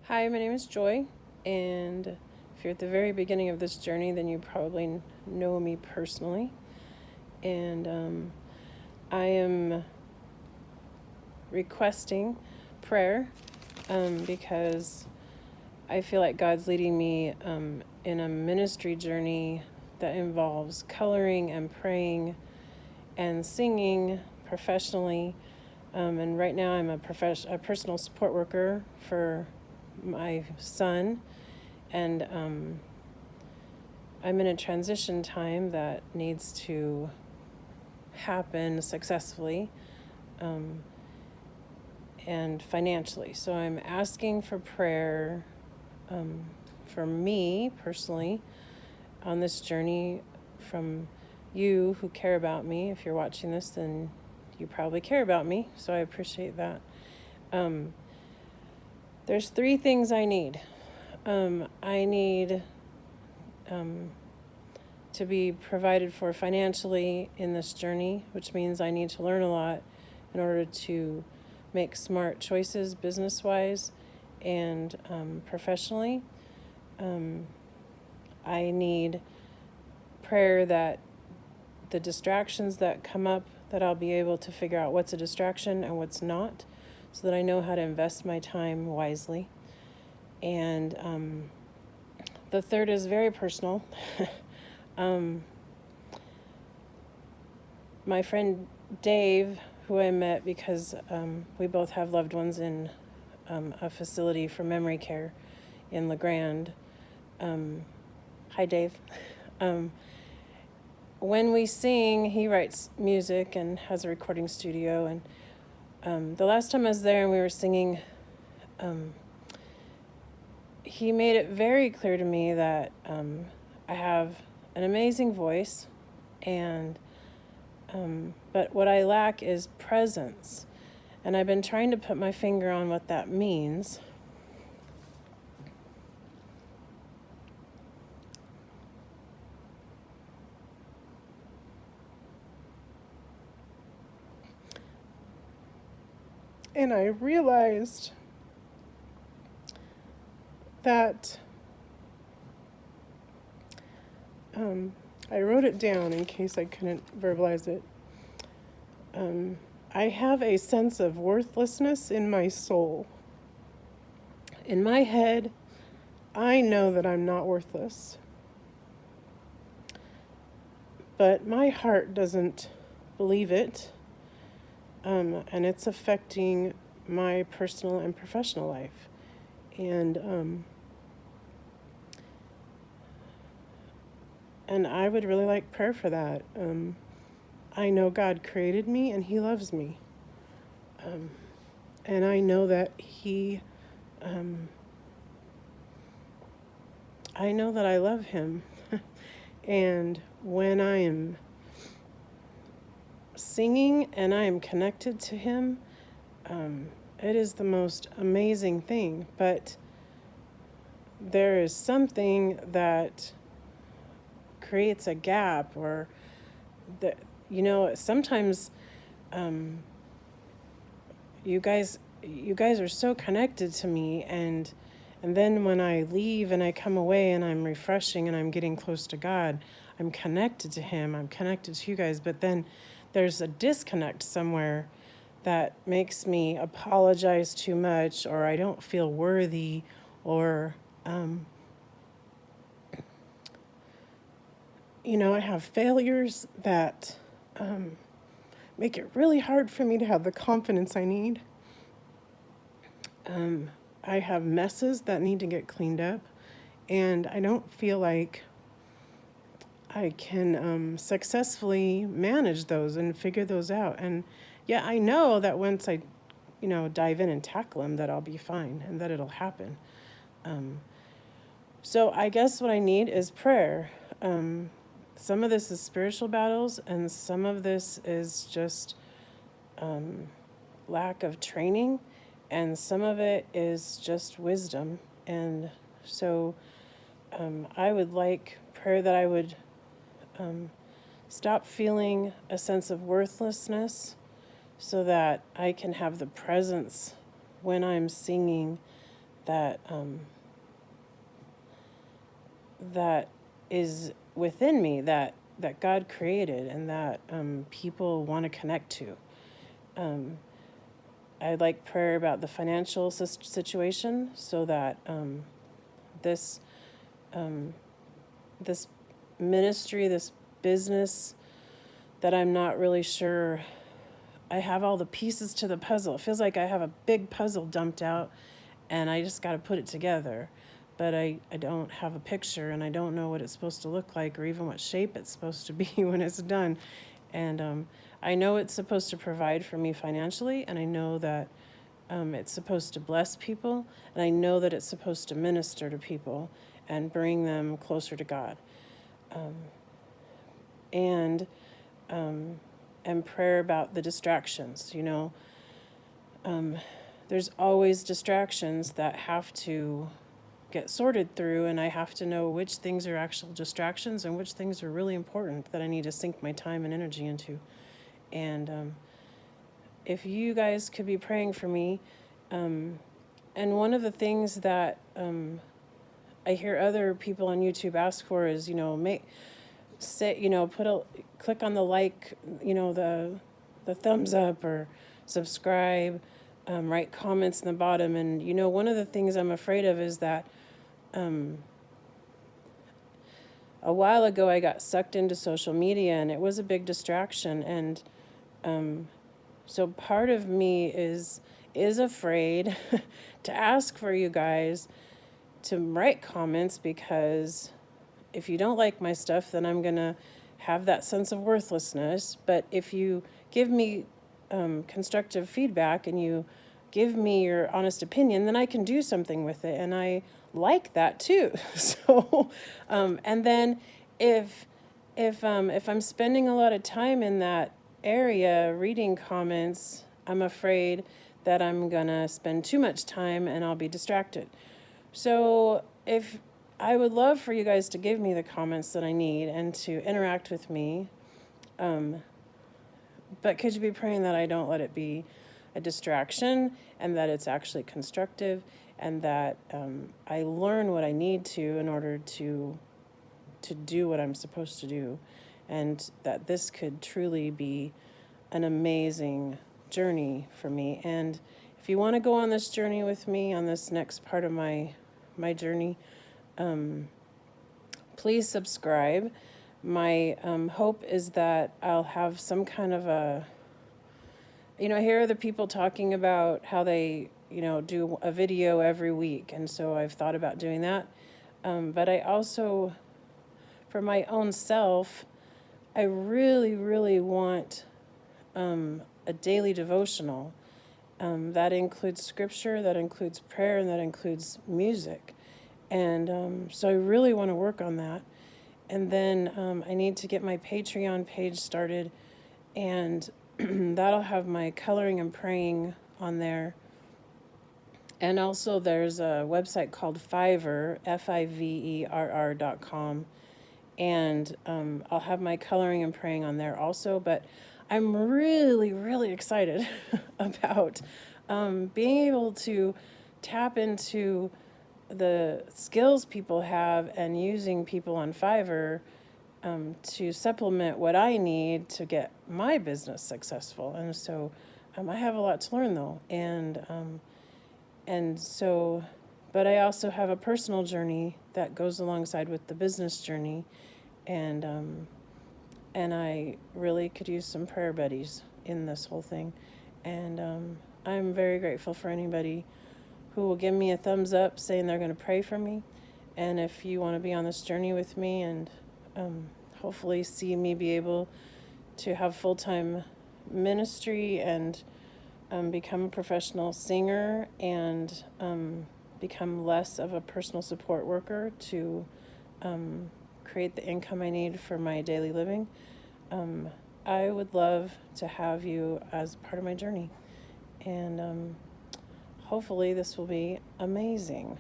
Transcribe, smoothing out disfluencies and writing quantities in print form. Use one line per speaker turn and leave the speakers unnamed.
Hi, my name is Joy, and if you're at the very beginning of this journey, then you probably know me personally. And I am requesting prayer because I feel like God's leading me in a ministry journey that involves coloring and praying and singing professionally. And right now, I'm a personal support worker for my son, and I'm in a transition time that needs to happen successfully and financially. So I'm asking for prayer for me personally on this journey from you who care about me. If you're watching this, then you probably care about me, so I appreciate that. There's three things I need. I need to be provided for financially in this journey, which means I need to learn a lot in order to make smart choices business-wise and professionally. I need prayer that the distractions that come up, that I'll be able to figure out what's a distraction and what's not, so that I know how to invest my time wisely. And the third is very personal. My friend Dave, who I met because we both have loved ones in a facility for memory care in La Grande. Hi, Dave. When we sing, he writes music and has a recording studio. And the last time I was there and we were singing, he made it very clear to me that I have an amazing voice, and but what I lack is presence. And I've been trying to put my finger on what that means. And I realized that I wrote it down in case I couldn't verbalize it. I have a sense of worthlessness in my soul. In my head, I know that I'm not worthless. But my heart doesn't believe it. And it's affecting my personal and professional life. And I would really like prayer for that. I know God created me and He loves me. And I know that I know that I love Him. And when I am singing and I am connected to Him, it is the most amazing thing. But there is something that creates a gap, or that, sometimes you guys are so connected to me, and then when I leave and I come away and I'm refreshing and I'm getting close to God, I'm connected to Him, I'm connected to you guys, but then there's a disconnect somewhere that makes me apologize too much, or I don't feel worthy, or I have failures that make it really hard for me to have the confidence I need. I have messes that need to get cleaned up, and I don't feel like I can successfully manage those and figure those out. And yeah, I know that once I, dive in and tackle them, that I'll be fine and that it'll happen. So I guess what I need is prayer. Some of this is spiritual battles, and some of this is just lack of training, and some of it is just wisdom. And so I would like prayer that I would stop feeling a sense of worthlessness, so that I can have the presence when I'm singing that that is within me, that God created, and that people want to connect to. I'd like prayer about the financial situation, so that this this ministry, this business that I'm not really sure I have all the pieces to the puzzle. It feels like I have a big puzzle dumped out and I just got to put it together. But I don't have a picture, and I don't know what it's supposed to look like, or even what shape it's supposed to be when it's done. And I know it's supposed to provide for me financially, and I know that it's supposed to bless people, and I know that it's supposed to minister to people and bring them closer to God. And prayer about the distractions. There's always distractions that have to get sorted through, and I have to know which things are actual distractions and which things are really important that I need to sink my time and energy into. And if you guys could be praying for me, and one of the things that I hear other people on YouTube ask for is, click on the like, the thumbs up, or subscribe, write comments in the bottom. And one of the things I'm afraid of is that a while ago I got sucked into social media, and it was a big distraction. And so part of me is afraid to ask for you guys to write comments, because if you don't like my stuff, then I'm going to have that sense of worthlessness. But if you give me constructive feedback and you give me your honest opinion, then I can do something with it. And I like that too. So, and then if I'm spending a lot of time in that area reading comments, I'm afraid that I'm going to spend too much time and I'll be distracted. So if I would love for you guys to give me the comments that I need and to interact with me. But could you be praying that I don't let it be a distraction, and that it's actually constructive, and that I learn what I need to in order to do what I'm supposed to do, and that this could truly be an amazing journey for me. And if you want to go on this journey with me, on this next part of my journey, please subscribe. My hope is that I'll have some kind of I hear other people talking about how they, do a video every week. And so I've thought about doing that. But I also, for my own self, I really, really want a daily devotional that includes scripture, that includes prayer, and that includes music. And so I really want to work on that. And then I need to get my Patreon page started, and that'll have my coloring and praying on there. And also there's a website called Fiverr, FIVERR.com. And I'll have my coloring and praying on there also. But I'm really, really excited about being able to tap into the skills people have and using people on Fiverr to supplement what I need to get my business successful. And so I have a lot to learn, though. And so, but I also have a personal journey that goes alongside with the business journey. And I really could use some prayer buddies in this whole thing. And I'm very grateful for anybody who will give me a thumbs up saying they're going to pray for me. And if you want to be on this journey with me and hopefully see me be able to have full-time ministry and become a professional singer and become less of a personal support worker to create the income I need for my daily living, I would love to have you as part of my journey. And hopefully this will be amazing.